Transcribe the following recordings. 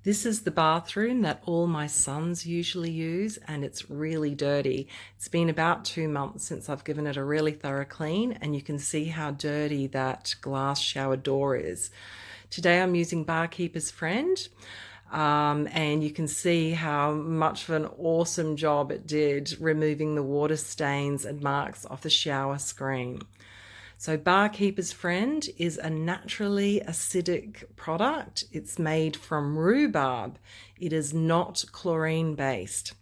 This is the bathroom that all my sons usually use, and it's really dirty. It's been about 2 months since I've given it a really thorough clean, and you can see how dirty that glass shower door is. Today I'm using Barkeeper's Friend, and you can see how much of an awesome job it did removing the water stains and marks off the shower screen. So Barkeeper's Friend is a naturally acidic product. It's made from rhubarb. It is not chlorine based.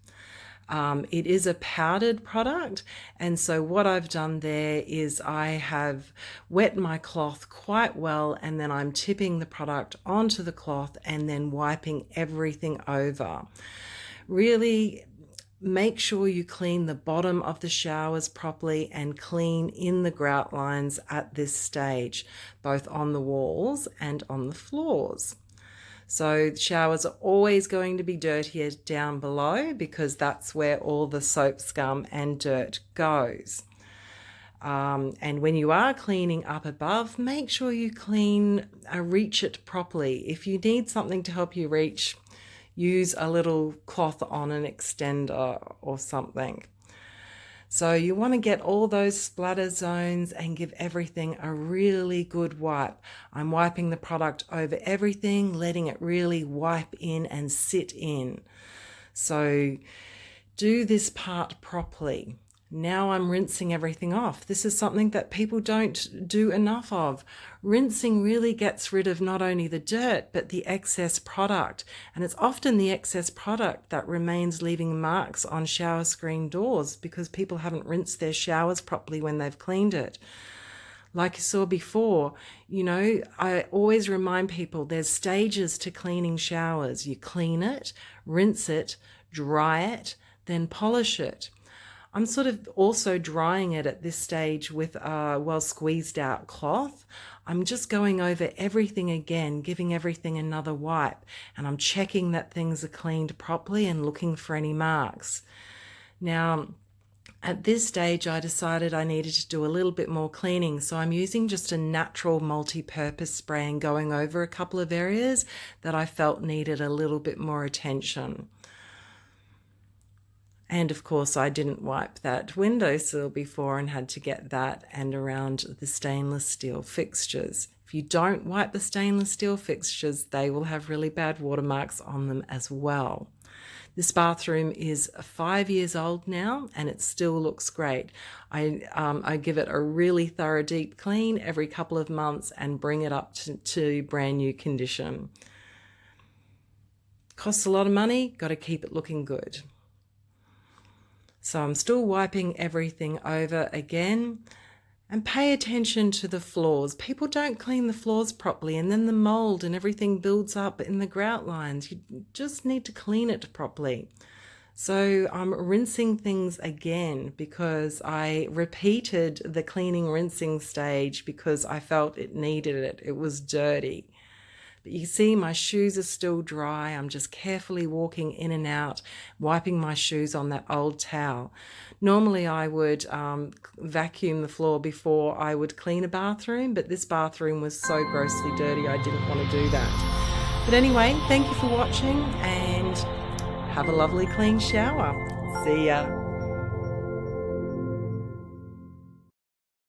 It is a powdered product, and so what I've done there is I have wet my cloth quite well, and then I'm tipping the product onto the cloth and then wiping everything over. Really make sure you clean the bottom of the showers properly and clean in the grout lines at this stage, both on the walls and on the floors. So showers are always going to be dirtier down below because that's where all the soap, scum and dirt goes. And when you are cleaning up above, make sure you reach it properly. If you need something to help you reach, use a little cloth on an extender or something. So you want to get all those splatter zones and give everything a really good wipe. I'm wiping the product over everything, letting it really wipe in and sit in. So do this part properly. Now I'm rinsing everything off. This is something that people don't do enough of. Rinsing really gets rid of not only the dirt, but the excess product. And it's often the excess product that remains leaving marks on shower screen doors because people haven't rinsed their showers properly when they've cleaned it. Like you saw before, I always remind people there's stages to cleaning showers. You clean it, rinse it, dry it, then polish it. I'm sort of also drying it at this stage with a well squeezed out cloth. I'm just going over everything again, giving everything another wipe, and I'm checking that things are cleaned properly and looking for any marks. Now, at this stage, I decided I needed to do a little bit more cleaning, so I'm using just a natural multi-purpose spray and going over a couple of areas that I felt needed a little bit more attention. And of course, I didn't wipe that windowsill before and had to get that and around the stainless steel fixtures. If you don't wipe the stainless steel fixtures, they will have really bad watermarks on them as well. This bathroom is 5 years old now and it still looks great. I give it a really thorough deep clean every couple of months and bring it up to brand new condition. Costs a lot of money, got to keep it looking good. So I'm still wiping everything over again, and pay attention to the floors. People don't clean the floors properly and then the mold and everything builds up in the grout lines. You just need to clean it properly. So I'm rinsing things again because I repeated the cleaning rinsing stage because I felt it needed it. It was dirty. But you see my shoes are still dry. I'm just carefully walking in and out, wiping my shoes on that old towel. Normally I would vacuum the floor before I would clean a bathroom, but this bathroom was so grossly dirty I didn't want to do that. But anyway, thank you for watching and have a lovely clean shower. See ya.